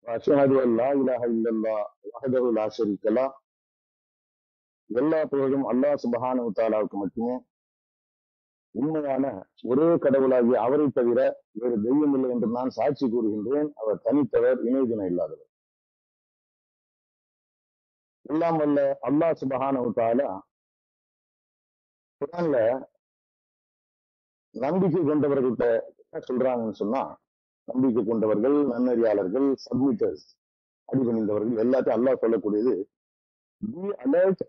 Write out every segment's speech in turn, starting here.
وأشهد أن لا إله إلا الله وحده لا شريك له. எல்லா புகழும் அல்லாஹ் சுப்ஹானஹு வ தஆலாவுக்கு மட்டுமே. உண்மையான ஒரே கடவுளாகிய அவரை தவிர வேறு தெய்வம் இல்லை என்று நான் சாட்சி கூறுகின்றேன். அவர் தனித்தவர், இணைதுணை இல்லாதவர். எல்லாம் வல்ல அல்லாஹ் சுப்ஹானஹு வ தஆலா குர்ஆன்ல நம்பிக்கை கொண்டவர்கள்ட்ட என்ன சொல்றாங்கன்னு சொன்னா, நம்பிக்கை கொண்டவர்கள், நன்னறியாளர்கள், சப்மிட்டர்ஸ், அடிபணிந்தவர்கள் எல்லாத்தையும் அல்லாஹ் சொல்லக்கூடியது be alert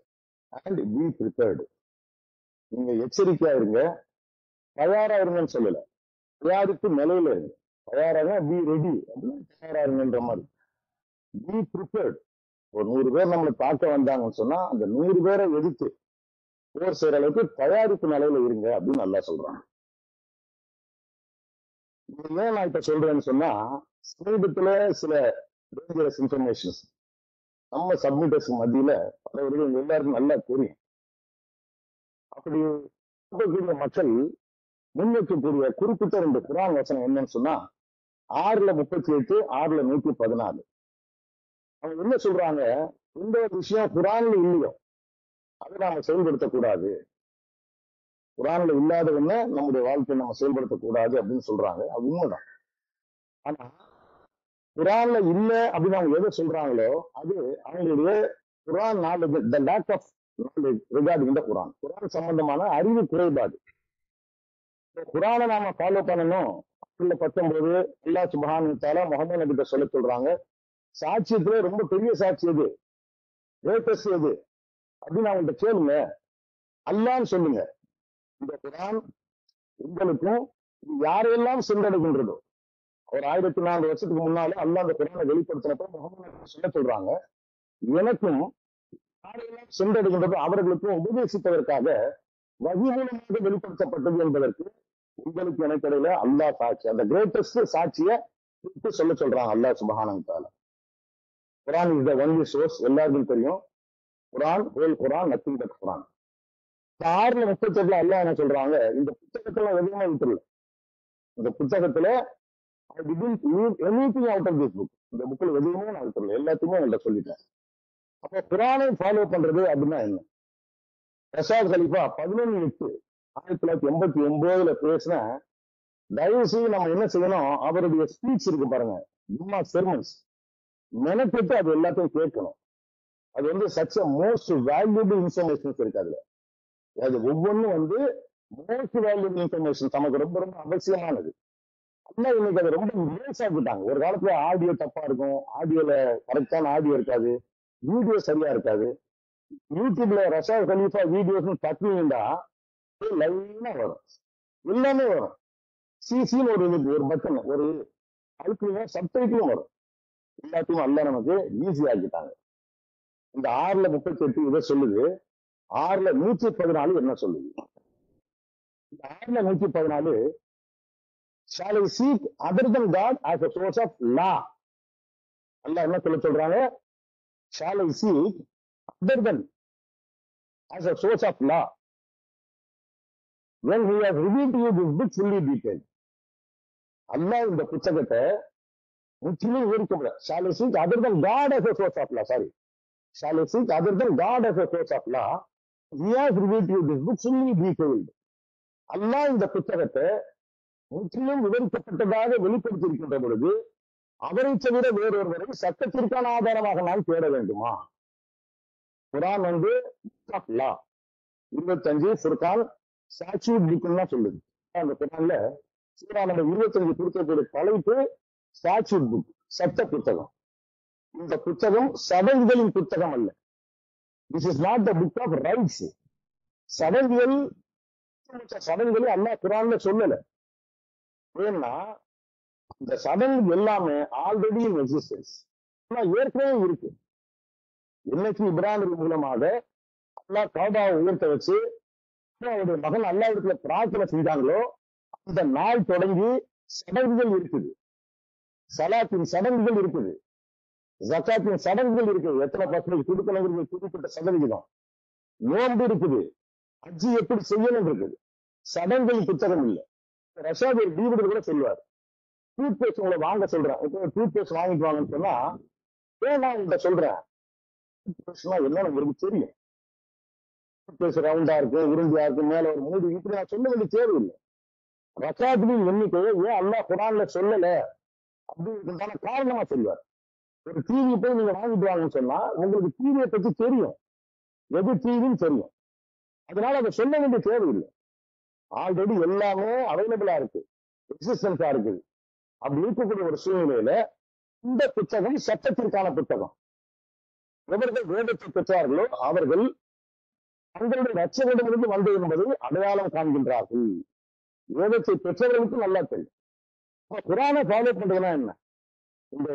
and B prepared. நீங்க எச்சரிக்கையா இருங்க, தயாரா இருங்கன்னு சொல்லல, தயாரிப்பு நிலையில இருங்க. தயாராக பி ரெடி அப்படின்னா தயாரா இருங்கன்ற மாதிரி. B prepared. ஒரு 100 பேர் நம்மளை தாக்க வந்தாங்கன்னு சொன்னா அந்த 100 பேரை எதிர்த்து போர் செய்யற அளவுக்கு தயாரிப்பு நிலையில இருங்க அப்படின்னு நல்லா சொல்றாங்க. ஏன் நான் இப்ப சொல்றேன்னு சொன்னா, சமீபத்துல சில டேஞ்சரஸ் இன்ஃபர்மேஷன்ஸ் நம்ம சப்மிட்டர்ஸ் மத்தியில பலவர்கள் எல்லாருக்கும் நல்லா தெரியும். அப்படி இருக்கக்கூடிய மக்கள் முன்வைக்கக்கூடிய குறிப்பிட்ட 2 குர்ஆன் வசனம் என்னன்னு சொன்னா, 6:38, 6:114. அவங்க என்ன சொல்றாங்க, இந்த ஒரு விஷயம் குர்ஆன்ல இல்லையோ அதை நாம செயல்படுத்தக்கூடாது, குர்ஆன்ல இல்லாத ஒண்ணு நம்முடைய வாழ்க்கையை நம்ம செயல்படுத்தக்கூடாது அப்படின்னு சொல்றாங்க. அது உண்மைதான். ஆனா குர்ஆன்ல இல்ல அப்படின்னு அவங்க எதை சொல்றாங்களோ அது அவங்களுடைய Quran knowledge, the lack of knowledge regarding the Quran, குர்ஆன் சம்பந்தமான அறிவு குறைபாடு. குர்ஆனை நாம ஃபாலோ பண்ணணும். 19 அல்லாஹ் சுப்ஹானஹு வ தஆலா முஹம்மது நபி கிட்ட சொல்ல சொல்றாங்க, சாட்சியத்துல ரொம்ப பெரிய சாட்சி எது, கிரேட்டஸ்ட் எது அப்படின்னு அவங்கள்ட்ட கேளுங்க, அல்லாஹ்னு சொல்லுங்க. இந்த குர்ஆன் உங்களுக்கும் யாரையெல்லாம் சென்றடைகின்றதோ, ஒரு 1400 வருஷத்துக்கு முன்னால அல்லாஹ் அந்த குர்ஆனை வெளிப்படுத்தினப்ப முஹம்மது நபி சொல்ல சொல்றாங்க, எனக்கும் யாரையெல்லாம் சென்றடைகின்றதோ அவர்களுக்கும் உபதேசிப்பதற்காக வஹி மூலமாக வெளிப்படுத்தப்பட்டது என்பதற்கு உங்களுக்கு எனக்கு இடையில அல்லாஹ் சாட்சி, அந்த கிரேட்டஸ்ட் சாட்சியை சொல்ல சொல்றாங்க அல்லாஹ் சுப்ஹானஹு வ தஆலா. குர்ஆன் இஸ் த ஒன்லி சோர்ஸ், எல்லாருக்கும் தெரியும். குர்ஆன், ஹோல் குர்ஆன், நத்திங் பட் குர்ஆன். 6:38 அல்லாஹ் என்ன சொல்றாங்க, இந்த புத்தகத்துல எதுவுமே விட்டுல, இந்த புத்தகத்துல I didn't leave anything out of this book. இந்த புக்ல எதுவுமே நான் விட்டுல, எல்லாத்தையுமே உங்கள்ட்ட சொல்லிட்டேன். அப்போ குர்ஆனை ஃபாலோ பண்றது அப்படின்னா என்ன? ரஷாத் கலீஃபா 11/8 1989 பேசின, தயவு செய்து நம்ம என்ன செய்யணும், அவருடைய ஸ்பீச் இருக்கு பாருங்க, ஜும்மா செர்மன்ஸ், மெனக்கெட்டு அது எல்லாத்தையும் கேட்கணும். அது வந்து சச் மோஸ்ட் வேல்யூபிள் இன்ஃபர்மேஷன்ஸ் இருக்கு அதுல. அது ஒவ்வொன்றும் வந்து மோஸ்ட் வேல்யூபிள் இன்ஃபர்மேஷன், நமக்கு ரொம்ப ரொம்ப அவசியமானது. ஆனா இன்னைக்கு அதை ரொம்ப லேஸ் ஆக்கிட்டாங்க. ஒரு காலத்துல ஆடியோ தப்பா இருக்கும், ஆடியோல கரெக்டான ஆடியோ இருக்காது, வீடியோ சரியா இருக்காது. யூடியூப்ல ரஷாத் கலீஃபா வீடியோஸ் தட்டினீங்கன்னா லைனா வரும், எல்லாமே வரும். சிசின்னு ஒரு பட்டன், ஒரு அழுக்குங்க, சப்டைட்டிலும் வரும். எல்லாத்தையும் அல்லாஹ் நமக்கு ஈஸி ஆக்கிட்டாங்க. இந்த 6:38 இதை சொல்லுது, 6:114 என்ன சொல்லுது? இந்த 6:114, shall I seek other than God as a source of law? அல்லாஹ் என்ன சொல்றாங்க, shall I seek other than as a source of law when he has revealed to you this book fully detailed. அல்லாஹ் இந்த புத்தகத்தை முற்றிலும் விவரிக்க முடியாது. shall I seek other than God as a source of law, sorry, shall I seek other than God as a source of law, he has revealed to you this book fully detailed. அல்லாஹ் இந்த புத்தகத்தை முற்றிலும் விவரிக்கப்பட்டதாக வெளிப்படுத்தி இருக்கின்ற பொழுது அவரை தவிர வேறொருவரை சட்டத்திற்கான ஆதாரமாக நாம் தேட வேண்டுமா? குர்ஆன் வந்து 25 ஃபுர்கான் ஸ்டாட்யூட் புக்னா சொல்லுது. அந்த குர்ஆன்ல சூரா நம்பர் 25 கொடுக்கக்கூடிய தலைப்பு ஸ்டாட்யூட் புக், சட்ட புத்தகம். இந்த புத்தகம் சடங்குகளின் புத்தகம் அல்ல. This is not the book of rites. சடங்குகள் சடங்குகளை அல்லாஹ் குர்ஆன்ல சொல்லல. ஏன்னா இந்த சடங்கு எல்லாமே ஆல்ரெடி இன் எக்ஸிஸ்டன்ஸ், ஏற்கனவே இருக்கு. என்னைக்கு இப்ராஹிம் மூலமாக அல்லாஹ் கஅபாவை உயர்த்த வச்சு அவருடைய மகன் அல்லாஹ்விடத்துல பிரார்த்தனை செஞ்சாங்களோ அந்த நாள் தொடங்கி சடங்குகள் இருக்குது, சலாத்தின் சடங்குகள் இருக்குது, ஜகாத்தின் சடங்குகள் இருக்குது. எத்தனை பர்சன்டேஜ் கொடுக்கணுங்கிறது குறிப்பிட்ட சதவிகிதம். நோன்பு இருக்குது, ஹஜ்ஜி எப்படி செய்யணும் இருக்குது. சடங்குகளின் புத்தகம் இல்லை. ரஷாத் ஒரு டிவிடி கூட சொல்லுவார், டூத் பேஸ்ட் உங்களை வாங்க சொல்றேன். இப்போ டூத் பேஸ்ட் வாங்கிட்டு வாங்கன்னு சொன்னா ஏன் நான் உங்கள்கிட்ட சொல்றேன், டூத் பேஸ்ட்னா என்னன்னு உங்களுக்கு தெரியும். டூத் பேஸ்ட் ரவுண்டா இருக்கு, உருண்டியா இருக்கு, மேல ஒரு மூடி, இப்படி நான் சொல்ல வேண்டிய தேவையில்லை. ரக்காத்துகளின் எண்ணிக்கையை ஏன் அல்லாஹ் குர்ஆன்ல சொல்லல அப்படின்றதான காரணமா சொல்லுவார். ஒரு டிவி போய் நீங்க வாங்கிட்டு வாங்கன்னு சொன்னா உங்களுக்கு டிவியை பத்தி தெரியும், எது டிவின்னு தெரியும். அதனால அதை சொல்ல வேண்டிய தேவையில்லை. ஆல்ரெடி எல்லாமே அவைலபிளா இருக்கு, எக்ஸிஸ்டன்ஸா இருக்குது. அப்படி இருக்கக்கூடிய ஒரு சூழ்நிலையில இந்த புத்தகம் சட்டத்திற்கான புத்தகம். எவர்கள் வேதத்தை பெற்றார்களோ அவர்கள் தங்களுடைய ரட்சகரிடமிருந்து வந்து என்பதை அடையாளம் காண்கின்றார்கள். வேதத்தை பெற்றவர்களுக்கு நல்லா தெரியும். குர்ஆனை ஃபாலோ பண்றதுன்னா என்ன? இந்த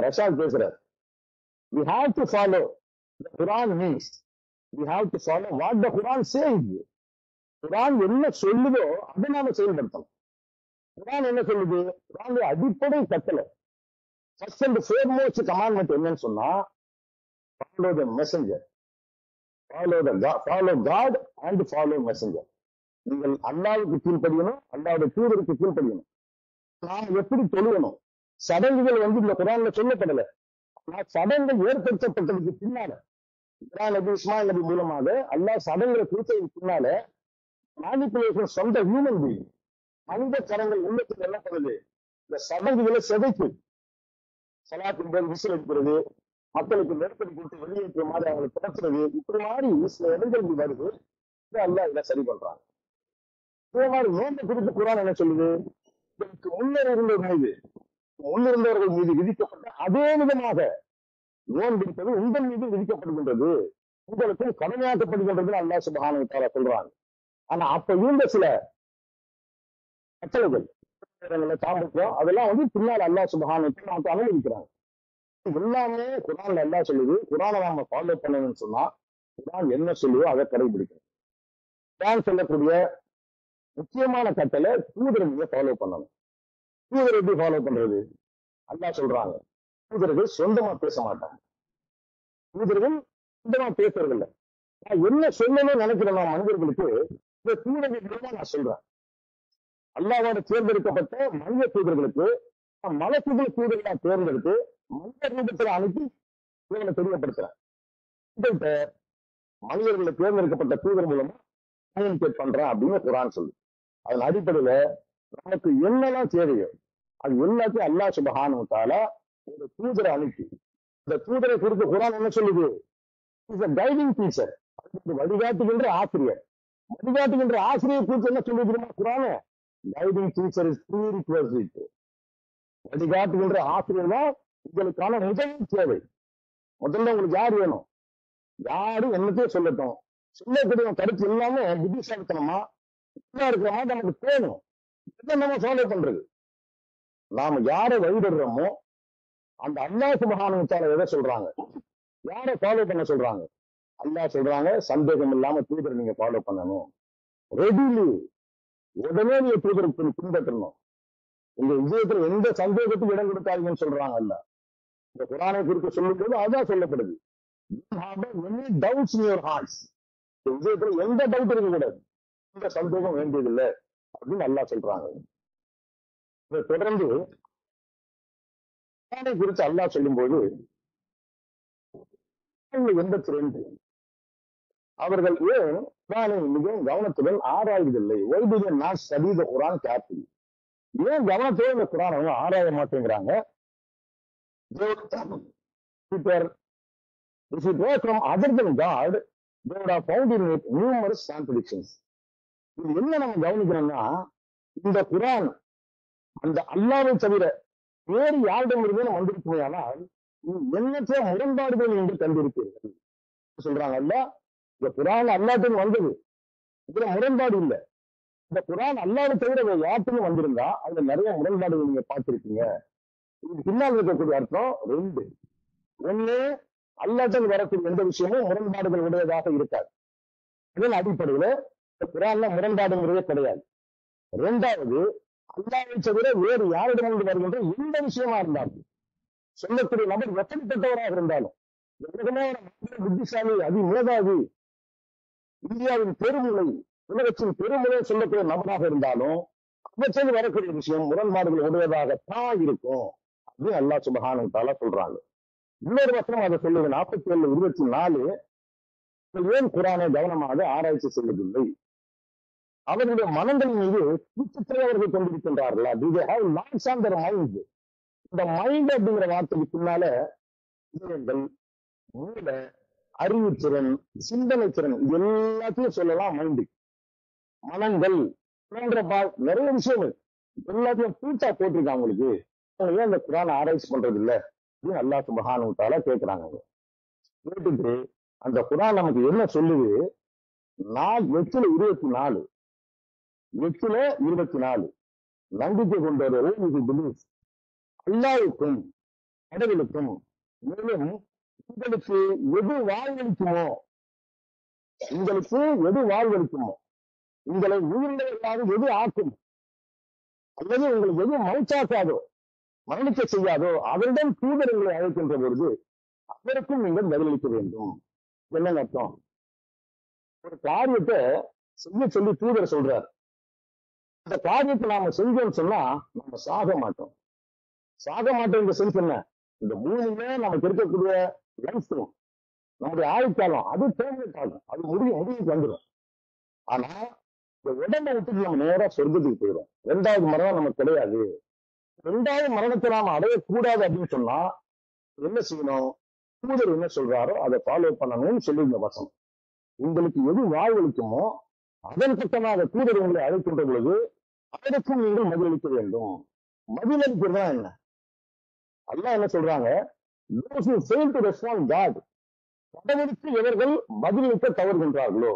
ரஷாத் பேசுறார், we have to follow the Quran means we have to follow what the Quran says. குர்ஆன் என்ன சொல்லுதோ அதை நாம செயல்படுத்தணும். குர்ஆன் என்ன சொல்லுது? குர்ஆனுடைய அடிப்படை கட்டளை, ஃபர்ஸ்ட் அண்ட் ஃபோர்மோஸ்ட் கமாண்ட்மெண்ட் என்னன்னு சொன்னா follow the messenger, follow God and follow messenger. நீங்கள் அல்லாஹ்வுக்கு கீழ்ப்படியணும், அல்லாஹ்வுடைய தூதருக்கு கீழ்ப்படியணும். நாம் எப்படி தொழுகணும், சடங்குகள் இந்த குர்ஆன்ல சொல்லப்படல. சடங்குகள் ஏற்படுத்தப்பட்டதுக்கு பின்னால இப்ராஹிம் நபி, இஸ்மாயில் நபி மூலமாக அல்லாஹ் சடங்குகளை குறித்ததுக்கு பின்னால மேனிபுலேஷன் சொந்த ஹியூமன் பீயிங் மனித கரங்கள் உள்ளத்தில் என்ன பண்ணுது, இந்த சடங்குகளை சிதைக்கு. சலாத்தின் போது விசில் அடிக்கிறது, மக்களுக்கு நெருக்கடி கொடுத்து வெளியேற்ற மாதிரி அவங்களை திறக்கிறது, இப்படி மாதிரி சில இடங்கள் வருது. அல்லாஹ் இதை சரி பண்றாங்க. இதே மாதிரி நோன்பை குறித்து குர்ஆன் என்ன சொல்லுது? இதற்கு முன்னர் முன்னிருந்தவர்கள் மீது விதிக்கப்பட்ட அதே விதமாக நோன்பு என்பது உங்கள் மீது விதிக்கப்படுகின்றது, உங்களுக்கும் கடமையாக்கப்படுகின்றது அல்லாஹ் சுப்ஹானஹு வ தஆலா சொல்றாங்க. ஆனா அப்ப இருந்த சில கட்டளைகள், சாம்பத்தியம், அதெல்லாம் பின்னால் அல்லாஹ் சுப்ஹானஹு வ தஆலா நமக்கு அனுமதிக்கிறாங்க. எல்லாமே குர்ஆன்ல அல்லாஹ் சொல்லுது. குர்ஆனை நாம ஃபாலோ பண்ணணும்னு சொன்னா குர்ஆன் என்ன சொல்லுதோ அதை கடைபிடிக்கணும். குர்ஆன் சொல்லக்கூடிய முக்கியமான கட்டளை தூதரை நீங்க ஃபாலோ பண்ணணும். தூதரை எப்படி ஃபாலோ பண்றது? அல்லாஹ் சொல்றாங்க, தூதர்கள் சொந்தமா பேச மாட்டாங்க. தூதர்கள் சொந்தமா பேசுறது இல்லை. நான் என்ன சொல்லணும்னு நினைக்கிறேன் நான் மனிதர்களுக்கு இந்த தூதர்கள் மூலமா நான் சொல்றேன். அல்லாஹ்வோட தேர்ந்தெடுக்கப்பட்ட மனித தூதர்களுக்கு மலக்குகள் தூதர்களா தேர்ந்தெடுத்து மனித ரூபத்தில் அனுப்பி இவங்களை தெரியப்படுத்துறேன். மனிதர்களை தேர்ந்தெடுக்கப்பட்ட தூதர் மூலமா கம்யூனிகேட் பண்றேன் அப்படின்னு குர்ஆன் சொல்லு. அதன் அடிப்படையில நமக்கு என்னெல்லாம் தேவையோ அது எல்லாத்தையும் அல்லாஹ் சுப்ஹானஹு வ தஆலா ஒரு தூதரை அனுப்பி, இந்த தூதரை குறித்து குர்ஆன் என்ன சொல்லுது? இஸ் a கைடிங் டீச்சர், வழிகாட்டுகின்ற ஆசிரியர். வழிகாட்டுகின்ற ஆசிரியர் குறித்து என்ன சொல்லுது தெரியுமா குர்ஆன்? Guiding teacher is prerequisite. வழிகாட்டுகின்ற ஆசிரியர் தான் உங்களுக்கான முதல் தேவை. முதல்ல உங்களுக்கு யார் வேணும்? யாரும் என்னத்தையும் சொல்லட்டும், சொல்லக்கூடிய கருத்து எல்லாமே புத்திசாலித்தனமா இருக்கிற மாதிரி நமக்கு தேணும். இதை நம்ம ஃபாலோ பண்றது. நாம யாரை வழிபடுறோமோ அந்த அல்லாஹ் சுப்ஹானஹு வ தஆலா எதை சொல்றாங்க, யாரை ஃபாலோ பண்ண சொல்றாங்க? அல்லாஹ் சொல்றாங்க, சந்தேகம் இல்லாம தூதரை நீங்க ஃபாலோ பண்ணணும். ரெடிலி, உடனே நீங்க தூதரை பின்பற்றணும். உங்க விஷயத்துல எந்த சந்தேகத்துக்கு இடம் கொடுத்தாங்கன்னு சொல்றாங்க அல்லாஹ். இந்த குர்ஆனை குறித்து சொல்லும் போது அதான் சொல்லப்படுது. விஷயத்துல எந்த டவுட் இருக்க கூடாது, எந்த சந்தேகம் வேண்டியதில்லை அப்படின்னு அல்லாஹ் சொல்றாங்க. இதை தொடர்ந்து குர்ஆனை குறித்து அல்லாஹ் சொல்லும்போது 82 அவர்கள் ஏன் குர்ஆனை மிகவும் கவனத்துடன் ஆராய்வதில்லை? வைதிக நாஸ் சதீத குர்ஆன் கேர்ஃபுல்லி. ஏன் கவனத்தோடு இந்த குர்ஆனை அவங்க ஆராய மாட்டேங்கிறாங்க? If it were from other than God, they would have found in it numerous contradictions. இது என்ன நம்ம கவனிக்கணும்னா, இந்த குர்ஆன் அந்த அல்லாஹ்வை தவிர வேறு யாரிடம் இருந்து வந்திருக்குமே, ஆனால் எண்ணற்ற முரண்பாடுகள் என்று கண்டிருப்பீர்கள் சொல்றாங்க. அல்லாஹ் இந்த குர்ஆன் அல்லாஹ்விடம் வந்தது, இதுல முரண்பாடு இல்லை. இந்த குர்ஆன் அல்லாஹ்வை தவிர வேறு யாருக்கும் வந்திருந்தா அதுல நிறைய முரண்பாடுகள் நீங்க பார்த்திருக்கீங்க. இது பின்னால் இருக்கக்கூடிய அர்த்தம் 2. ஒண்ணு, அல்லாஹ்விடம் வரக்கூடிய எந்த விஷயமும் முரண்பாடுகள் உடையதாக இருக்காது. இதன் அடிப்படையில இந்த குர்ஆன்ல முரண்பாடுங்கிறதே கிடையாது. 2வது, அல்லாஹ்வை தவிர வேறு யாரிடமிருந்து வருகின்ற எந்த விஷயமா இருந்தாலும், சொல்லக்கூடிய நபர் எப்படிப்பட்டவராக இருந்தாலும், புத்திசாலி, மேதாவி, இந்தியாவின் பெருமுலை, உலகத்தின் பெருமுறை சொல்லக்கூடிய நபராக இருந்தாலும் அவற்றில் வரக்கூடிய விஷயம் முரண்பாடுகள் உடையதாகத்தான் இருக்கும் அப்படின்னு அல்லாஹ் சுப்ஹானஹு வ தஆலா சொல்றாங்க. இன்னொரு வசனம் அதை சொல்லுது 47:24, ஏன் குர்ஆனை கவனமாக ஆராய்ச்சி செய்வதில்லை, அவர்களுடைய மனங்கள் மீது கூச்சத்தை அவர்கள் கொண்டிருக்கின்றார்களா? Do they have lots on their mind? இந்த மைண்ட் அப்படிங்கிற வார்த்தைக்கு பின்னால இதயங்கள், மூளை, அறிவுத்திறன், சிந்தனை திறன் இது எல்லாத்தையும் சொல்லலாம். மைண்டு, மனங்கள் போன்ற நிறைய விஷயங்கள் எல்லாத்தையும் கூட்டா போட்டிருக்காங்க. அவங்களுக்கு அவங்க ஏன் இந்த குர்ஆனை ஆராய்ச்சி பண்றது இல்ல அப்படின்னு அல்லாஹ் சுப்ஹானஹு வ தஆலா கேட்கிறாங்க. கேட்டுட்டு அந்த குர்ஆன் நமக்கு என்ன சொல்லுது? 8:24 நம்பிக்கை கொண்டவர்கள் இது பிலீஃப், அல்லாஹ்வுக்கும் கடவுளுக்கும், மேலும் உங்களுக்கு எது வாழ்வளிக்குமோ, உங்களுக்கு எது வாழ்வளிக்குமோ, உங்களை உயிரிழக்காக எது ஆக்கும், அல்லது உங்களுக்கு எது மௌத்தாக்காதோ, மரணிக்க செய்யாதோ, அவரிடம் தூதர்களை அழைக்கின்ற பொழுது அவருக்கும் நீங்கள் பதிலளிக்க வேண்டும். என்னங்க அர்த்தம்? ஒரு காரியத்தை செய்ய சொல்லி தூதர் சொல்றார். அந்த காரியத்தை நாம செஞ்சோம்னு சொன்னா நம்ம சாக மாட்டோம். சாக மாட்டோம் இந்த சென்ஸ் என்ன? இந்த பூமியில நமக்கு இருக்கக்கூடிய லைஃப், நம்முடைய ஆயுட்காலம் அது தேர்தல் காலம், அது முடிவுக்கு வந்துடும். ஆனா இந்த உடம்பை விட்டுட்டு நம்ம நேரா சொர்க்கத்துக்கு போயிடும். 2வது மரணம் நமக்கு கிடையாது. 2வது மரணத்தை நாம அடையக்கூடாது அப்படின்னு சொன்னா என்ன செய்யணும்? தூதர் என்ன சொல்றாரோ அதை ஃபாலோ பண்ணணும்னு சொல்லி இந்த வசனம். உங்களுக்கு எது வாழ்வளிக்குமோ அதன் பக்கமாக தூதர் உங்களை அழைக்கின்ற பொழுது அதற்கும் நீங்கள் பதிலளிக்க வேண்டும். பதிலளிக்கிறதா என்ன? அல்லாஹ் என்ன சொல்றாங்க? Those who fail to respond God, கடவுளுக்கு எவர்கள் பதிலளிக்க தவறுகின்றார்களோ,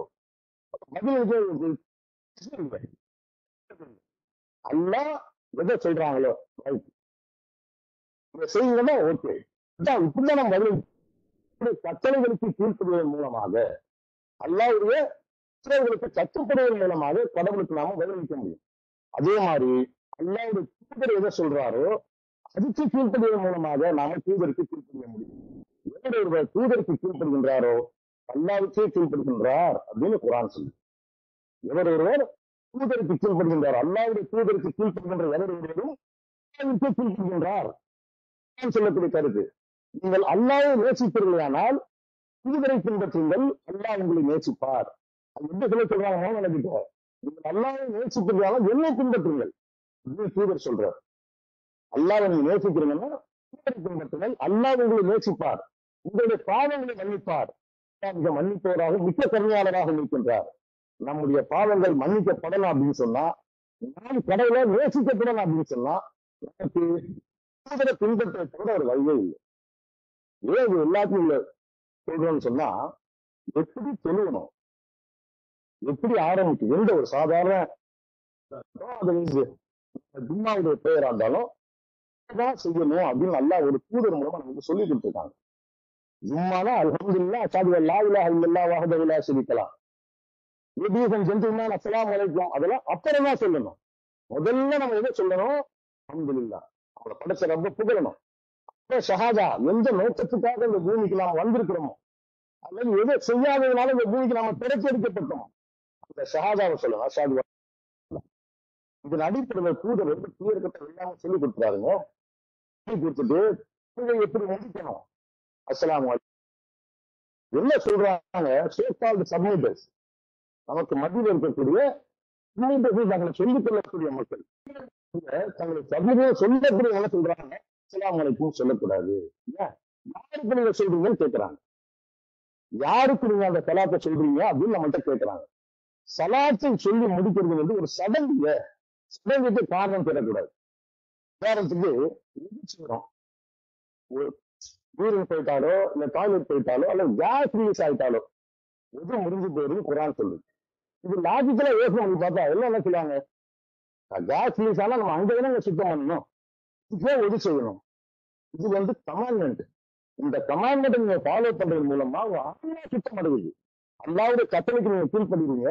பதிலளிக்க அல்லாஹ் எதை சொல்றாங்களோ ரைட், இதை செய்யுங்கன்னா ஓகே, இப்படிதான் நம்ம பதில் கட்டளைகளுக்கு கீழ்ப்படுவதன் மூலமாக, அல்லாஹ்வுடைய உத்தரவுகளுக்கு கட்டுப்படுவதன் மூலமாக கடவுளுக்கு நாம பதிலளிக்க முடியும். அதே மாதிரி அல்லாஹ்வுடைய தூதர் எதை சொல்றாரோ அதுக்கு கீழ்ப்படுவதன் மூலமாக நாம தூதருக்கு கீழ்ப்படிய முடியும். எவர் ஒருவர் தூதருக்கு கீழ்ப்படுகின்றாரோ அல்லாஹ்வுக்கே கீழ்ப்படுகின்றார் அப்படின்னு குர்ஆன் சொல்லு. எவர் ஒருவர் தூதருக்கு கீழ்ப்படுகின்றார், அல்லாஹ்வுடைய தூதருக்கு கீழ்ப்படுகின்ற எவர் ஒருவரும் அல்லாஹ்வுக்கே கீழ்ப்படுகின்றார் சொல்லக்கூடிய கருத்து. நீங்கள் அல்லாஹ்வை நேசிப்பீர்களானால் தூதரை பின்பற்றுங்கள், அல்லாஹ் உங்களை நேசிப்பார். அது எப்படி சொல்றாங்க? நினைக்கிட்ட நீங்கள் அல்லாஹ்வை நேசிப்பீர்களானால் என்னை பின்பற்றுங்கள் அப்படின்னு தூதர் சொல்றார். அல்லாஹ்வை நீங்க நேசிக்கிறீங்கன்னா தூதரை பின்பற்றுங்கள், அல்லாஹ் உங்களை நேசிப்பார், உங்களுடைய பாவங்களை மன்னிப்பார், மிக மன்னிப்பவராக மிக்க கருணையாளராக இருக்கின்றார். நம்முடைய பாவங்கள் மன்னிக்கப்படலாம் அப்படின்னு சொன்னா, நாம் கடவுளை நேசிக்கப்படலாம் அப்படின்னு சொன்னா நமக்கு தூதரை பின்பற்ற கூட ஒரு வழியே இல்லை. ஏன் இது எல்லாத்தையும் சொல்றோம்னு சொன்னா, எப்படி தொழுவணும், எப்படி ஆரம்பிக்கும், எந்த ஒரு சாதாரண ஜும்மாவுடைய பெயரா இருந்தாலும் தான் செய்யணும் அப்படின்னு நல்லா ஒரு தூதர் மூலமா நமக்கு சொல்லி கொடுத்துருக்காங்க. ஜும்மானா அல்ஹம்துலில்லாஹ் அஷ்ஹது அல்லா இலாஹ இல்லல்லாஹ் வஹ்தஹு லா ஷரீக லஹ், லேடீஸ் அண்ட் ஜென்டில்மேன் அஸ்ஸலாமு அலைக்கும், அதெல்லாம் அப்புறம் தான் சொல்லணும். முதல்ல நம்ம எதை சொல்லணும்? அல்ஹம்துலில்லாஹ், நம்மளை படைச்ச ரப்ப புகழணும். அப்புறம் ஷஹாதா, எந்த நோக்கத்துக்காக இந்த பூமிக்கு நாம வந்திருக்கிறோமோ அல்லது எதை செய்யாததுனால இந்த பூமிக்கு நாம பிறக்கெடுக்கப்பட்டோம், அந்த ஷஹாதாவை சொல்லணும். அஷ்ஹது இதன் அடிப்படையில் தூதர் வந்து தூதர்கிட்ட எல்லாமே சொல்லி கொடுத்துறாருங்க. சொல்லி கொடுத்துட்டு இதை எப்படி முடிக்கணும், அஸ்ஸலாமு அலைக்கும் என்ன சொல்றாங்க? சோகால்டு சப்மிட்டர்ஸ், நமக்கு மத்தியில் இருக்கக்கூடிய தங்களை சொல்லிக் கொள்ளக்கூடிய மக்கள், தங்களை சப்மிட்டர் சொல்லக்கூடிய என்ன சொல்றாங்க? அஸ்ஸலாமு அலைக்கும் சொல்லக்கூடாது. யாருக்கு நீங்க சொல்றீங்கன்னு கேட்கிறாங்க. யாருக்கு நீங்க அந்த சலாத்தை சொல்றீங்க அப்படின்னு நம்மள்கிட்ட கேட்கிறாங்க. சலாத்தை சொல்லி முடிக்கிறது வந்து ஒரு சடங்கு, சடங்குக்கு காரணம் பெறக்கூடாது. உதாரணத்துக்கு செய்யறோம், யூரின் போயிட்டாலோ இல்ல டாய்லெட் போயிட்டாலோ அல்ல கேஸ் ரிலீஸ் ஆயிட்டாலோ எது முடிஞ்சு போயிருந்து குர்ஆன் சொல்லுது. இது லாஜிக்கலா யோசனை பண்ணி பார்த்தா எல்லாம் என்ன சொல்லுவாங்க? கேஸ் ரிலீஸ் ஆனா நம்ம அங்கதானே சுத்தம் பண்ணணும், இதுக்கே எது செய்யணும்? இது வந்து கமாண்ட்மெண்ட். இந்த கமாண்ட்மெண்ட் நீங்க ஃபாலோ பண்றது மூலமா ஆன்மா சுத்தம் அடையுது. அல்லாஹ்வுடைய கட்டளைக்கு நீங்க கீழ்ப்படுவீங்க,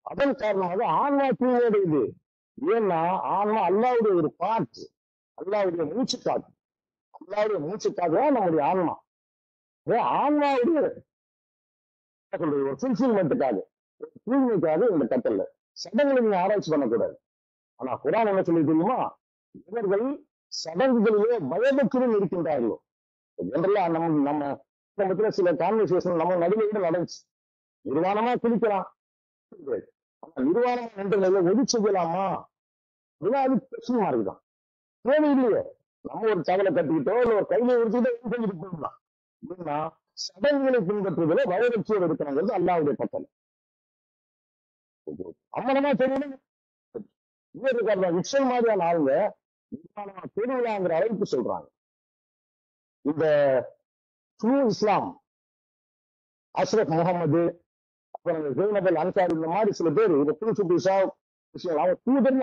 அதன் காரணமாக ஆன்மா தூய்மையடையுது. ஏன்னா ஆன்மா அல்லாஹ்வுடைய ஒரு பார்ட், அல்லாஹ்வுடைய மூச்சு காத்து, அல்லாஹ்வுடைய மூச்சு காத்து தான் நம்முடைய ஆன்மா. ஆன்மாவுடைய ஒரு ஃபுல்ஃபில்மெண்ட்டுக்காக, தூய்மைக்காக இந்த கட்டளை. சடங்குகளை நீங்க ஆராய்ச்சி பண்ணக்கூடாது. ஆனா குர்ஆன் என்ன சொல்லி தெரியுமா? இவர்கள் சடங்குகளிலே பயபக்தியுடன் இருக்கின்றார்களோ. ஜெனரலா நம்ம குடும்பத்துல சில கான்வர்சேஷன் நம்ம நடுவில் நடந்துச்சு. நிர்வாணமா குளிக்கலாம், ஆனா நிர்வாணமா நின்றதை ஒது செய்யலாமா? அது பிரச்சனையா இருக்குதான். தேவையில்லையே. நம்ம ஒரு தகவலை கட்டிக்கிட்டோ இல்ல ஒரு கையில எடுத்துக்கிட்டோ செஞ்சுட்டு போயிடலாம். ஏன்னா சடங்குகளை பின்பற்றுவதில் பயபக்தியோடு இருக்கணுங்கிறது அல்லாஹ்வுடைய கட்டளை. அம்மனமா தெரியணும். இஸ்ரேல் மாதிரியான ஆளுங்க நிர்வாணமா தெரியலாங்கிற அளவுக்கு சொல்றாங்க. இந்த ட்ரூ இஸ்லாம் அஷ்ரப் முகமது, அப்புறம் ஜெய்னபல் அன்சாரி, இந்த மாதிரி சில பேர் இந்த புதுசு புதுசா விஷயம் அவங்க தூதர்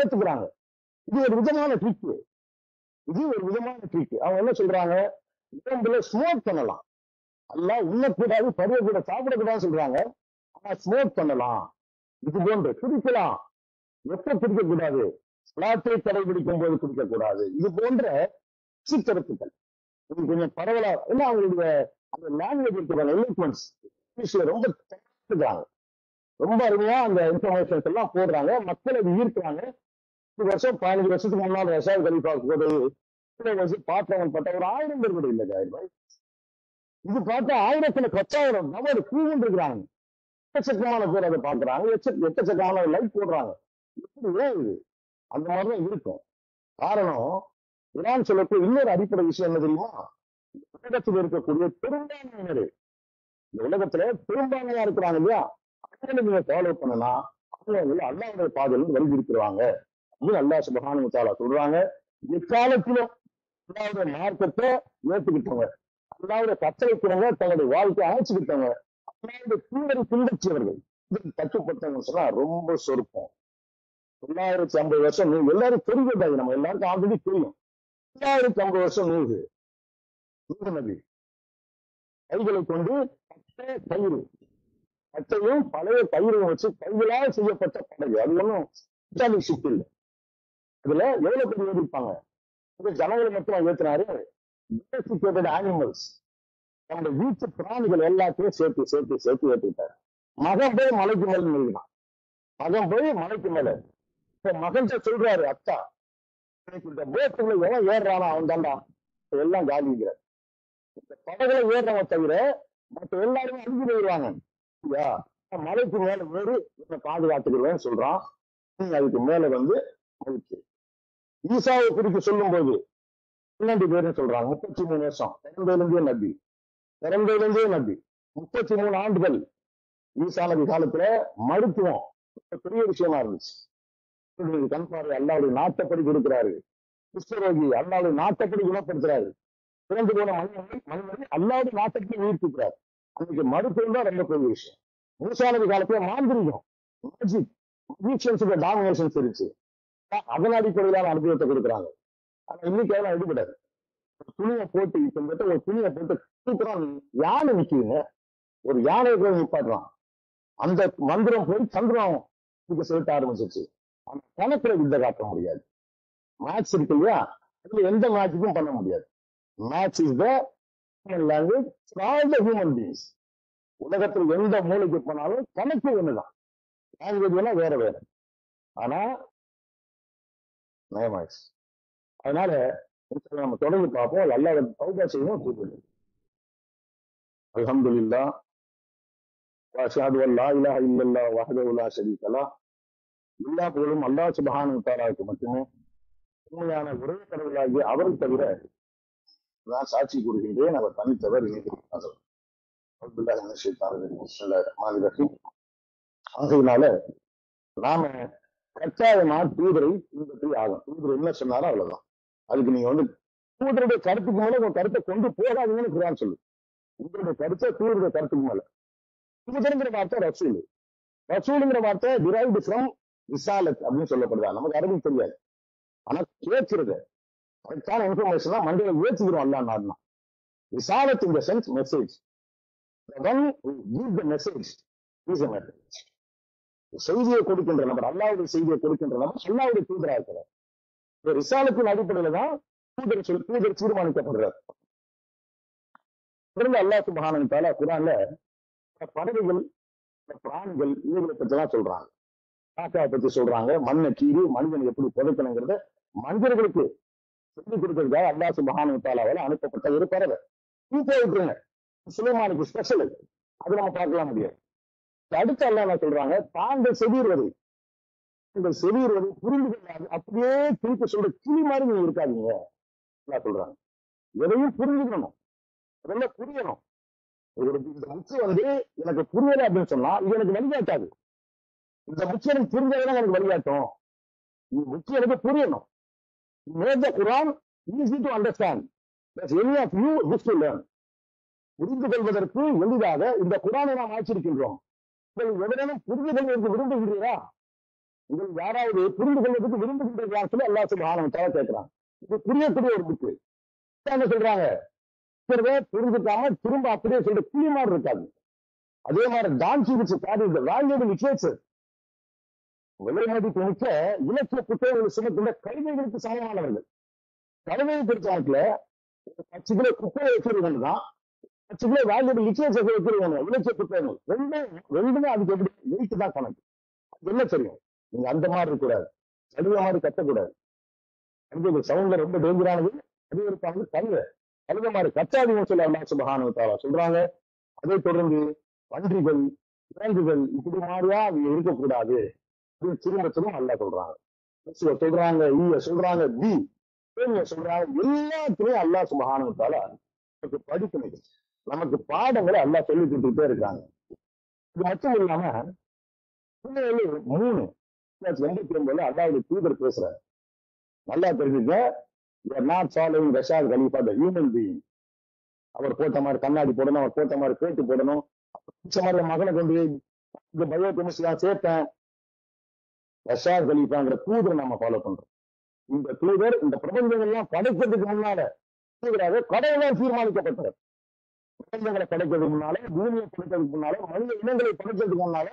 ஏத்துக்கிறாங்க. இது ஒரு விதமான ட்ரிக். அவங்க என்ன சொல்றாங்க? உடம்புல ஸ்மோக் பண்ணலாம், எல்லாம் உண்ணக்கூடாது, பருவக்கூடாது, சாப்பிடக்கூடாது சொல்றாங்க. ஆனா ஸ்மோக் பண்ணலாம், இது போன்று குடிக்கலாம், எப்ப குடிக்கக்கூடாது, நாட்டை கடைபிடிக்கும் போது குடிக்கக்கூடாது, இது போன்ற கருத்துக்கள் இது கொஞ்சம் பரவலா இல்ல. அவங்களுடைய அந்த லாங்குவேஜ் இருக்கிறாங்க, எலிக்வன்ஸ் ரொம்ப தெரிஞ்சுக்கிறாங்க. ரொம்ப அருமையா அந்த இன்ஃபர்மேஷன்ஸ் எல்லாம் போடுறாங்க, மக்களை ஈர்க்கிறாங்க. 10 வருஷம் 15 வருஷத்துக்கு முன்னாள் ரஷாத் கலீஃபா போது பார்த்தவன் பட்ட ஒரு 1000 பேர் கூட இல்லை. இது பார்த்தா 1000 10,000 நபர் கூண்டு இருக்கிறாங்க. எக்கச்சக்கமான பேர் அதை பார்க்கறாங்க, எக்கச்சக்கமான லைக் போடுறாங்க. எப்படி ஏன் இது அந்த மாதிரிதான் இருக்கும்? காரணம் குர்ஆன் சொல்லக்கூடிய இன்னொரு அடிப்படை விஷயம் என்ன தெரியுமா? உலகத்தில் இருக்கக்கூடிய பெரும்பான்மையினரு, இந்த உலகத்துல பெரும்பான்மையா இருக்கிறாங்க இல்லையா, அவங்களை நீங்க ஃபாலோ பண்ணனா அவங்க அல்லாஹ்வுடைய பாதையில வழி இருக்கிறாங்க அப்படின்னு அல்லாஹ் சுப்ஹானஹு வ தஆலா சொல்றாங்க. எக்காலத்திலும் அல்லாஹ்வுடைய மார்க்கத்தை ஏற்றுக்கிட்டவங்க, அல்லாஹ்வுடைய கட்டளைக்கிறவங்க, தங்களுடைய வாழ்க்கையை அமைச்சுக்கிட்டவங்க, அல்லாஹ்வுடைய தூதரை பின்பற்றியவர்கள், இதுக்கு கட்டுப்பட்டவங்க சொன்னா ரொம்ப சொருப்பம். 950 வருஷம் நீங்க எல்லாரும் தெரிஞ்சுட்டாங்க, நம்ம எல்லாருக்கும் ஆல்ரெடி தெரியும். 950 வருஷம் நூறு நபி கைகளை கொண்டு கட்டையும் பழைய கயிறையும் வச்சு கைகளால் செய்யப்பட்ட படகு. அது ஒன்றும் இட்டாலிக் ஷிப் இல்லை. அதுல எவ்வளவு பேர் ஏறிப்பாங்க? ஜனங்களை மட்டும் ஏற்றினாரு. அனிமல்ஸ், நம்முடைய வீட்டு பிராணிகள் எல்லாத்தையும் சேர்த்து சேர்த்து சேர்த்து ஏற்றிட்டாரு. மகன் போய் மலைக்கு மேல நிறுத்தினான். இப்ப மகன் சொல்றாரு, அத்தா இந்த போட்டுல எவன் ஏறுறானா அவன் தாண்டா எல்லாம் காலிங்கிறார். இந்த படகுல ஏறுறவங்க தவிர மற்ற எல்லாருமே அழிஞ்சு போயிடுவாங்க. மலைக்கு மேல ஏறி என்ன பாதுகாத்துக்கிறேன்னு சொல்றான். அதுக்கு மேல மதிச்சு ஈசாவை குறித்து சொல்லும் போது 12 பேர்னு சொல்றாங்க. 33 வருஷம் பிறந்ததிலிருந்தே நபி 33 ஆண்டுகள். ஈசா நபி காலத்துல மருத்துவம் பெரிய விஷயமா இருந்துச்சு. கண் பார்வை அல்லாஹ்வுடைய நாட்டப்படி கொடுக்கிறாரு. குஷ்டரோகி அல்லாஹ்வுடைய நாட்டப்படி குணப்படுத்துறாரு. பிறந்து போன மனிதனை அல்லாஹ்வுடைய நாட்டப்படி உயிர்ப்பிக்கிறார். அன்னைக்கு மருத்துவம் தான் ரொம்ப பெரிய விஷயம். மூசா நபி காலத்துல மாந்திரிகம், டாமினேஷன்ஸ் இருந்துச்சு. அதன் அடிப்படையிலான அனுபவத்தை கொடுக்குறாங்க. ஆனா இன்னைக்கு அதெல்லாம் எடுபடாது. துணியை போட்டு இப்ப ஒரு துணியை போட்டு தூக்குறான், யானை நிக்குதுங்க, ஒரு யானையை போய் நிப்பாட்டுறான். அந்த மந்திரம் போய் சந்திரம் செலுத்த ஆரம்பிச்சிருச்சு. அந்த கணக்குல வித்தை காட்ட முடியாது. மேத்ஸ் இருக்கு இல்லையா, அதுல எந்த மேட்சுக்கும் பண்ண முடியாது. Maths is the language for all the human beings. உலகத்தில் எந்த மூளைக்கு போனாலும் கணக்கு ஒண்ணுதான், லாங்குவேஜ் வேணா வேற வேற. ஆனா நயமாயிடுச்சு. அதனால நம்ம தொடர்ந்து பார்ப்போம். அல்லாஹ் தௌபா செய்யணும். அல்ஹம்துலில்லாஹ் வ அஷ்ஹது அன் லா இலாஹ இல்லல்லாஹ் வஹ்தஹு லா ஷரீக லஹ். எல்லா புகழும் அல்லாஹ் சுப்ஹானஹு வ தஆலாவுக்கு மட்டுமே. உண்மையான ஒரே கடவுளாகிய அவரை தவிர நான் சாட்சி கூறுகின்றேன், அவர் தனித்தவர், இணைந்திருக்கிறார். ஆகையினால நாம கட்டாயமா தூதரை பின்பற்றி ஆகும். தூதர் என்ன சொன்னாரோ அவ்வளவுதான். அதுக்கு நீங்க தூதருடைய கருத்துக்கு மேல உங்க கருத்தை கொண்டு போகாதீங்கன்னு குர்ஆன் சொல்லு. உங்களுடைய கருத்தை தூதருடைய கருத்துக்கு மேல. தூதருங்கிற வார்த்தை ரசூலுங்கிற வார்த்தை டிரைவ்டு ஃப்ரம் ரிசாலத் அப்படின்னு சொல்லப்படுதா. நமக்கு அரபி தெரியாது, ஆனா கேட்கிறது கரெக்டான இன்ஃபர்மேஷன் தான் மண்டையில ஏற்றுக்கிறோம். அல்லாஹ் நாடுனா ரிசாலத் இன் தி சென்ஸ் மெசேஜ். செய்தியை கொடுக்கின்ற நபர், அல்லாஹ்வுடைய செய்தியை கொடுக்கின்ற நபர் அல்லாஹ்வுடைய தூதரா இருக்கிறார். இந்த ரிசாலத்தின் அடிப்படையில தான் தூதர் தீர்மானிக்கப்படுறார். பிறகு அல்லாஹ் சுப்ஹானஹு வ தஆலா குர்ஆன்ல பறவைகள், பிராணிகள், இவர்களை பற்றி தான் சொல்றாங்க. காக்காவை பத்தி சொல்றாங்க, மண்ணை கீறி மனிதன் எப்படி புதைக்கணுங்கிறத மனிதர்களுக்கு சொல்லிக் கொடுக்கறதுக்காக அல்லாஹ் சுப்ஹானஹு வ தஆலாவால அனுப்பப்பட்ட ஒரு பறவை. விட்டுருங்க, சுலைமானுக்கு ஸ்பெஷல், அது நம்ம பார்க்கலாம் முடியாது. அடுத்து அல்லாஹ் என்ன சொல்றாங்க, தாங்கள் செவிடுவது, இந்த செவிடுவது புரிந்து கொள்ளாது அப்படியே திருப்பி சொல்ற கிளி மாதிரி நீங்க இருக்காதீங்க சொல்றாங்க. எதையும் புரிஞ்சுக்கணும், அதெல்லாம் புரியணும். இந்த புக்கு எனக்கு புரியல அப்படின்னு சொன்னா இது எனக்கு வழிகாட்டாது. இந்த புக்கு எனக்கு புரிஞ்சதான் எனக்கு வழிகாட்டும். இந்த புக்கு எனக்கு புரியணும். Make the Quran easy to understand. That's any of you wish to learn. புரிந்து கொள்வதற்கு எளிதாக இந்த குர்ஆனை நாம் ஆட்சியிருக்கின்றோம். நீங்கள் எவரேனும் புரிந்து கொள்வதற்கு விரும்புகிறீரா? நீங்கள் யாராவது புரிந்து கொள்வதற்கு விரும்புகின்ற சொல்லி அல்லாஹ் சுப்ஹானஹு வ தஆலா கேட்கிறான். இது புரியக்கூடிய ஒரு புக்கு. என்ன சொல்றாங்க, புரிஞ்சுக்காம திரும்ப அப்படியே சொல்ற கிளி மாதிரி இருக்காது. அதே மாதிரி டான்சி வச்சு பாடி இந்த வேல்யூடு லிட்ரேச்சர், விலை மதிப்பு மிக்க இலக்கிய புத்தகங்கள் சுமத்துள்ள கவிதைகளுக்கு சமமானவர்கள். கவிதை பிடிச்சாட்டுல 10 கிலோ குப்பையை வைக்கிறது தான், 10 கிலோ வேல்யூடு லிட்ரேச்சர் வைக்கிறது இலக்கிய புத்தகங்கள். ரெண்டுமே அதுக்கு எப்படி வெயிட் தான் கணக்கு. அது என்ன தெரியும், நீங்க அந்த மாதிரி இருக்கக்கூடாது, கழுத மாதிரி கத்தக்கூடாது. கழுத சவுண்ட்ல ரொம்ப டேஞ்சரானது. அது இருப்பாங்க கழுத கழுத மாதிரி கத்தாதீங்கன்னு சொல்லி அல்லாஹ் சுப்ஹானஹு வ தஆலா சொல்றாங்க. அதை தொடர்ந்து பன்றிகள், விலங்குகள் இப்படி மாதிரியா அது இருக்கக்கூடாது திரும்ப திரும்ப அல்லாஹ் சொல்றாங்க. சொல்றாங்க சொல்றாங்க பி சொல்றாங்க. எல்லாத்துலயும் அல்லாஹ் சுப்ஹானஹு வ தஆலா நமக்கு படிக்கணும், நமக்கு பாடங்களை அல்லாஹ் சொல்லி கொடுத்துட்டே இருக்காங்க. இது மட்டும் இல்லாம 3:89 அல்லாஹ்வுடைய தூதர் பேசுறாரு. நல்லா தெரிஞ்சுக்க, not following Rashad Khalifa the human being. அவர் போட்ட மாதிரி கண்ணாடி போடணும், அவர் போட்ட மாதிரி பேட்டு போடணும், மாதிரி மகனை கொண்டு இந்த பயோ கெமிஸ்ட்ரி சேர்த்தேன். ரஷாத் கலீஃபாங்கிற தூதரை நம்ம ஃபாலோ பண்றோம். இந்த தூதர் இந்த பிரபஞ்சங்கள்லாம் படைக்கிறதுக்கு முன்னால தூதராக கடவுளால் தீர்மானிக்கப்பட்டவர். பிரபஞ்சங்களை படைக்கிறதுக்கு முன்னால, பூமியை படைக்கிறதுக்கு முன்னால, மனித இனங்களை படைக்கிறதுக்கு முன்னால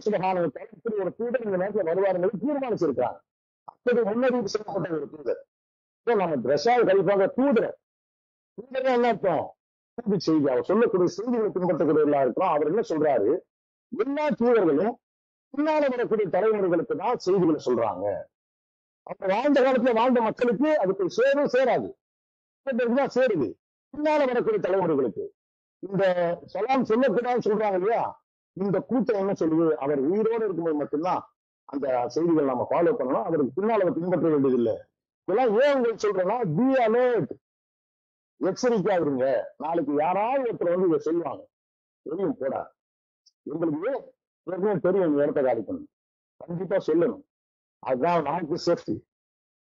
சுப்ஹானஹு வ தஆலா ஒரு தூதர் இந்த நேரத்தில் வருவாருங்கிறது தீர்மானிச்சிருக்காங்க. அப்படி முன்னறிவிப்பு செய்யப்பட்ட ஒரு தூதர். நம்ம ரஷாத் கலீஃபாங்க தூதர் என்ன அர்த்தம், தூது செய்தி, அவர் சொல்லக்கூடிய செய்திகளை பின்பற்றக்கூடியவர்களா இருக்கிறோம். அவர் என்ன சொல்றாரு, எல்லா தூதர்களும் பின்னால வரக்கூடிய தலைமுறைகளுக்கு தான் செய்திகளை சொல்றாங்க. அப்ப வாழ்ந்த காலத்துல வாழ்ந்த மக்களுக்கு அதுக்கு சேரும் சேராது, தான் சேருது. பின்னால வரக்கூடிய தலைமுறைகளுக்கு இந்த சலாம் சொல்லக்கூடாதுன்னு சொல்றாங்க இல்லையா, இந்த கூட்டம் என்ன சொல்லுது, அவர் உயிரோடு இருக்கும்போது மட்டும்தான் அந்த செய்திகள் நம்ம ஃபாலோ பண்ணணும், அவருக்கு பின்னால் அவர் பின்பற்ற வேண்டியதில்லை. இதெல்லாம் ஏன் உங்களுக்கு சொல்றேன்னா, பி அலர்ட், எச்சரிக்கையா இருங்க. நாளைக்கு யாராவது ஒருத்தர் இதை சொல்லுவாங்க, தெரியும் போடா, எங்களுக்கு தெரியும் இந்த இடத்த காலி பண்ணணும், கண்டிப்பா சொல்லணும். அதுதான் நமக்கு சேஃப்டி,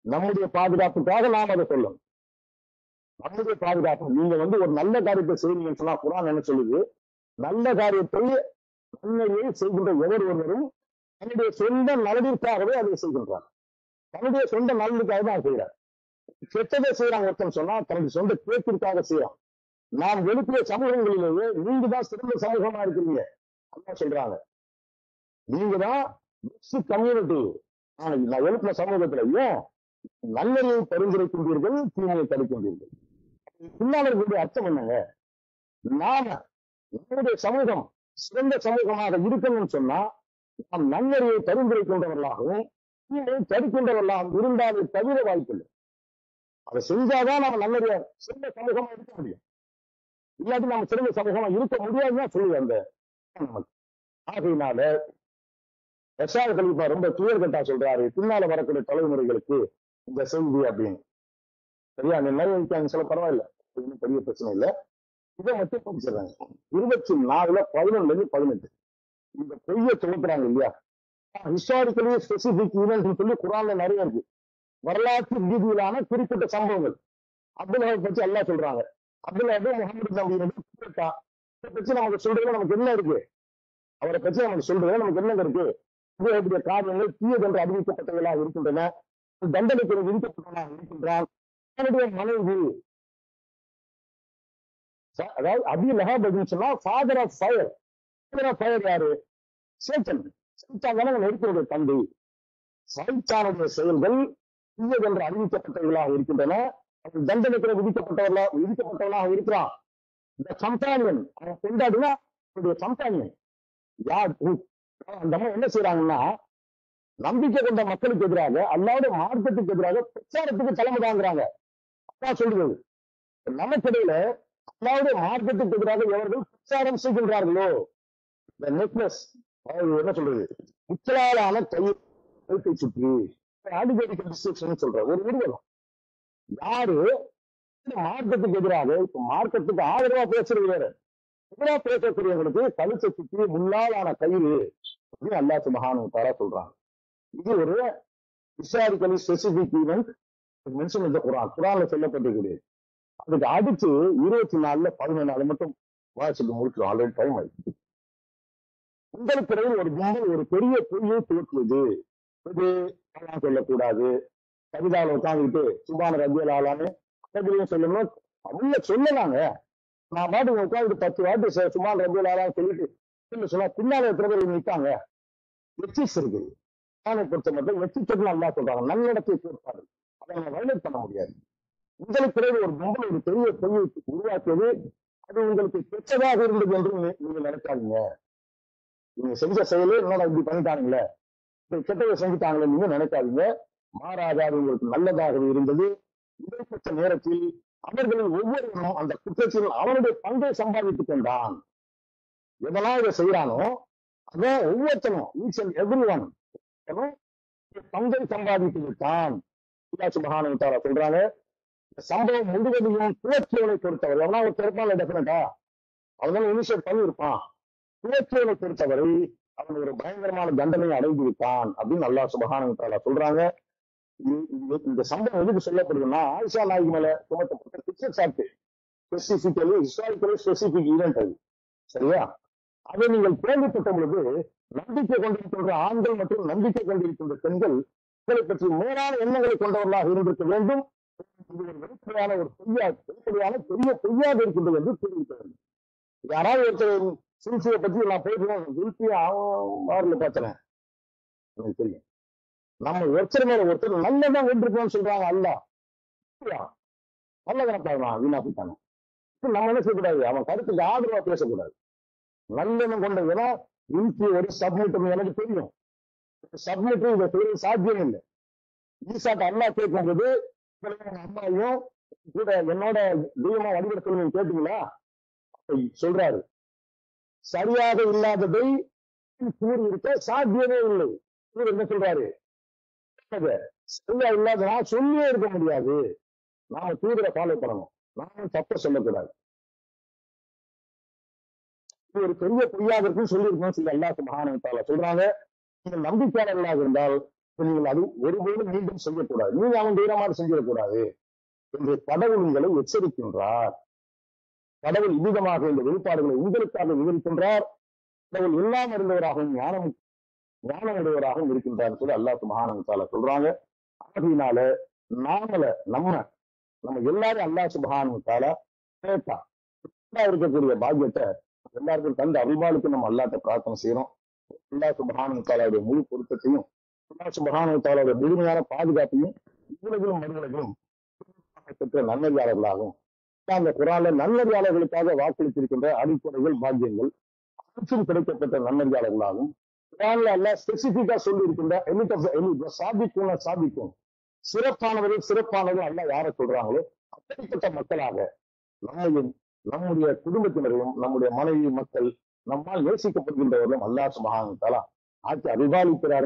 நம்முடைய பாதுகாப்புக்காக நாம் அதை சொல்லணும். நம்முடைய பாதுகாப்பு, நீங்க ஒரு நல்ல காரியத்தை செய்வீங்கன்னு சொன்னா குர்ஆன் என்ன சொல்லுது, நல்ல காரியத்தை நன்மையை செய்கின்ற எவர் ஒருவரும் தன்னுடைய சொந்த நலனிற்காகவே அதை செய்கின்றார். தன்னுடைய சொந்த நலனுக்காக தான் செய்யறார். கெட்டதை செய்யறாங்க ஒருத்தன் சொன்னா தன்னுடைய சொந்த கேட்டிற்காக செய்யறான். நாம் எழுப்பிய சமூகங்களிலேயே நீங்க தான் சிறந்த சமூகமா இருக்கிறீங்க அதான் சொல்றாங்க. நீங்க தான் பெஸ்ட் கம்யூனிட்டி. நான் எழுப்பின சமூகத்துல ஏன் நல்லதை பரிந்துரைக்கின்றீர்கள், தீமையை தடுக்கின்றீர்கள். பின்னால் இருக்கக்கூடிய அர்த்தம் என்னங்க, நாம நம்முடைய சமூகம் சிறந்த சமூகமாக இருக்கணும்னு சொன்னா நாம் நன்னறியை பரிந்துரைக்கின்றவர்களாகவும் தீமையை தடுக்கின்றவர்களாகவும் இருந்தாலே தவிர வாய்ப்பில்லை. அதை செஞ்சாதான் நம்ம நல்லறிய சிறந்த சமூகமா இருக்க முடியும். இல்லாட்டி நம்ம சிறந்த சமூகமா இருக்க முடியாதுதான் சொல்லுது அந்த நமக்கு. ஆகையினால ரஷாத் கலீஃபா ரொம்ப கிளியர் கட்டா சொல்றாரு, பின்னால வரக்கூடிய தலைமுறைகளுக்கு இந்த செய்தி அப்படின்னு. சரியா, நிறைய சொல்ல பரவாயில்ல, பெரிய பிரச்சனை இல்லை. இதை மட்டும் படிச்சிடறாங்க. 24:11-18 இந்த பொய்யை துவக்குறாங்க இல்லையா, ஹிஸ்டாரிக்கலி ஸ்பெசிபிக் ஈவென்ட் சொல்லி குர்ஆன்ல நிறைய இருக்கு. வரலாற்று ரீதியிலான குறிப்பிட்ட சம்பவங்கள். அப்துல் வஹாப் பற்றி அல்லாஹ் சொல்றாங்க. அப்துல் வஹாப் முகமது நபியை பற்றி நமக்கு சொல்றதுல நமக்கு என்ன இருக்கு, அவரை பற்றி நமக்கு சொல்றதுல நமக்கு என்ன இருக்கு, இதனுடைய காரியங்கள் தீயதென்று அறிவிக்கப்பட்டவர்களாக இருக்கின்றன, தண்டனைக்கு விதிக்கப்பட்டவர்களாக இருக்கின்றான். அவனுடைய மனைவி, அதாவது அபி லஹப் அப்படின்னு சொன்னா father of fire. Father of fire யாரு, சேத்தன். சைத்தான் தானே நெருப்பினுடைய தந்தை. சைத்தானுடைய செயல்கள் தீயதென்று அறிவிக்கப்பட்டவர்களாக இருக்கின்றன, அவன் தண்டனைக்கு விதிக்கப்பட்டவர்களாக இருக்கிறான். இந்த கம்பானியன், அவன் கொண்டாடினா அவனுடைய கம்பானியன் யார், அந்த அம்மா என்ன செய்யறாங்கன்னா நம்பிக்கை கொண்ட மக்களுக்கு எதிராக, அல்லாவுடைய மார்க்கத்துக்கு எதிராக பிரச்சாரத்துக்கு தலைமை தாங்குறாங்க. அப்பா சொல்றது நமக்கிடையில அல்லாவுடைய மார்க்கத்துக்கு எதிராக எவர்கள் பிரச்சாரம் செய்கின்றார்களோ, இந்த நெக்லஸ் என்ன சொல்றது, முச்சலாலான கழுத்தை சுற்றி அடிக்கடி சொல்ற ஒரு ஊர்வலம். யாரு மார்க்கத்துக்கு எதிராக, இப்ப மார்க்கத்துக்கு ஆதரவா பேசுறது வேற, எதிராக பேசக்கூடியவங்களுக்கு கழுத்தை சுற்றி முள்ளாலான கயிறு அப்படின்னு அல்லாஹ் சுப்ஹானஹு வ தஆலா சொல்றாங்க. இது ஒரு ஹிஸ்டாரிக்கலி ஸ்பெசிபிக் ஈவென்ட் மென்ஷன் இந்த குர்ஆன்ல சொல்லப்பட்டிருக்கிறது. அதுக்கு அடுத்து 24 14 மட்டும் வாசிக்க முடிச்சிடும். ஆல்ரெடி டைம் ஆயிடுச்சு. உங்களுக்கு இடையில் ஒரு கும்பல் ஒரு பெரிய பொய்யை துவக்குவது, இது சொல்லக்கூடாது, கவிதாவில் உட்காந்துக்கிட்டு சுபான ரபியல் ஆளான்னு சொல்லணும், அவங்க சொல்லலாங்க. நான் பாட்டுக்கு உட்காந்துட்டு 10 வாட்டி சுபான் ரபியல் ஆளான்னு சொல்லிட்டு சொன்னா பின்னால எத்தனை பேர் நிற்காங்க. எத்திக்ஸ் இருக்குது. பொறுத்த மட்டும் எத்திக்ஸ் நல்லா சொல்றாங்க, நல்லிடத்தை சேர்ப்பாரு, அதை நம்ம வயலேட் பண்ண முடியாது. உங்களுக்கு பிறகு ஒரு கும்பல் ஒரு பெரிய பொய்யை உருவாக்கியது, அது உங்களுக்கு கெட்டதாக இருந்தது என்று நீங்க நினைக்காதீங்க. நீங்க செஞ்ச செயலே என்னோட இப்படி பண்ணிட்டாங்களே, கெட்டதை செஞ்சுட்டாங்களே நீங்க நினைக்காதீங்க. மாறாக அது உங்களுக்கு நல்லதாகவே இருந்தது. இடைப்பட்ட நேரத்தில் அவர்களில் ஒவ்வொருவரும் அந்த குற்றத்தில் அவனுடைய பங்கை சம்பாதித்துக் கொண்டான். எதெல்லாம் இதை செய்யறானோ அதான் ஒவ்வொருத்தனும் ஈச் அண்ட் எவ்ரி ஒன் பங்கை சம்பாதித்து விட்டான். அல்லாஹ் சுப்ஹானஹு வ தஆலா சொல்றாங்க, சம்பவம் முழுவதையும் துவக்கியவனை பொறுத்தவரை எவனா ஒரு திறப்பான டெஃபினட்டா அவன் இனிஷியேட் பண்ணியிருப்பான். துவக்கியவனை பொறுத்தவரை அவன் ஒரு பயங்கரமான தண்டனையை அடைந்து விட்டான் அப்படின்னு அல்லாஹ் சுப்ஹானஹு வ தஆலா சொல்றாங்க. இந்த சம்பவம் எதுக்கு சொல்லப்படுதுன்னா, ஆயிஷா நாயகி மேல சுமத்தப்பட்ட பிக்சர் சாட்டு ஸ்பெசிபிக்கலி ஹிஸ்டாரிக்கலி ஸ்பெசிபிக் ஈவென்ட் அது. சரியா? அதை நீங்கள் கேள்விப்பட்ட பொழுது நம்பிக்கை கொண்டிருக்கின்ற ஆண்கள் மற்றும் நம்பிக்கை கொண்டிருக்கின்ற பெண்கள் இதை பற்றி மேலான எண்ணங்களை கொண்டவர்களாக இருந்திருக்க வேண்டும். இது ஒரு வெளிப்படையான ஒரு வெளிப்படையான பெரிய பொய்யாக இருக்கின்றது என்று கூறியிருக்க வேண்டும். யாராவது ஒருத்தர் சில்சியை பத்தி நான் பேசுறேன், சில்சியை அவர்ல பார்த்தேன், எனக்கு தெரியும். நம்ம ஒருத்தர் மேல ஒருத்தர் நல்லதான் கொண்டிருக்கோம்னு சொல்றாங்க. அல்ல நல்ல கணக்காகலாம் வீணா போயிட்டாங்க. நம்ம என்ன செய்யக்கூடாது, அவன் கருத்துக்கு ஆதரவா பேசக்கூடாது. நல்லெண்ணம் கொண்ட ஏன்னா ஒரு சப்மிட்டும் எனக்கு தெரியும். சப்மிட்டும் இதை செய்ய சாத்தியம் இல்லை. ஈசாட்ட அல்லா கேட்கும்போது அம்மாவையும் கூட என்னோட தெய்வமா வழிபட சொல்லி கேட்டீங்களா சொல்றாரு. சரியாக இல்லாததை கூறி இருக்க சாத்தியமே இல்லை. இவர் என்ன சொல்றாரு, சரியா இல்லாத நான் சொல்லியே இருக்க முடியாது. நாம தூதரை ஃபாலோ பண்ணணும், நானும் தப்ப சொல்லக்கூடாது. ஒரு பெரிய பொய்யாக இருக்குன்னு சொல்லியிருக்கோம் சொல்லி அல்லாஹ் சுப்ஹானஹு வ தஆலா சொல்றாங்க. நீங்கள் நம்பிக்கையாளர்களாக இருந்தால் நீங்கள் அது ஒருபோதும் மீண்டும் செய்யக்கூடாது, நீங்க அவன் தீரமாக செஞ்சிடக்கூடாது என்று கடவுள் உங்களை எச்சரிக்கின்றார். கடவுள் இவ்விதமாக இந்த வெளிப்பாடுகளை உங்களுக்காக விவரிக்கின்றார். கடவுள் எல்லாம் இருந்தவராகவும் ஞானம் உடையவராகவும் இருக்கின்றார் சொல்லி அல்லாஹ் சுப்ஹானஹு வ தஆலா சொல்றாங்க. ஆகையினால நம்ம எல்லாரும் அல்லாஹ் சுப்ஹானஹு வ தஆலா கேட்டா இருக்கக்கூடிய பாக்கியத்தை எல்லாருக்கும் தந்த அபிமானுக்கு நம்ம அல்லாஹ்ட்ட பிரார்த்தனை செய்யறோம். அல்லாஹ் சுப்ஹானஹு வ தஆலாவுடைய முழு பொருத்தத்தையும், அல்லாஹ் சுப்ஹானஹு வ தஆலாவுடைய முழுமையான பாதுகாப்பையும் உலகிலும் மறுவுலகிலும் பெற்ற நன்னறியாளர்களாகும். அந்த குர்ஆன்ல நன்னறியாளர்களுக்காக வாக்களித்திருக்கின்ற அடிப்படைகள் பாக்கியங்கள் அனைத்தும் கிடைக்கப்பட்ட நன்னறியாளர்களாகும். குர்ஆன்ல அல்லாஹ் ஸ்பெசிபிக்கா சொல்லி இருக்கின்ற சாதிக்கும் சிறப்பானவர்கள் அல்லாஹ் யாரை சொல்றாங்களோ அப்படிப்பட்ட மக்களாக நம்மையும் நம்முடைய குடும்பத்தினரையும் நம்முடைய மனைவி மக்கள் நம்மால் நேசிக்கப்படுகின்றவர்களும் அல்லாஹ் சுப்ஹானஹு வ தஆலா ஆட்சி அறிவாளிக்கிறார்கள்.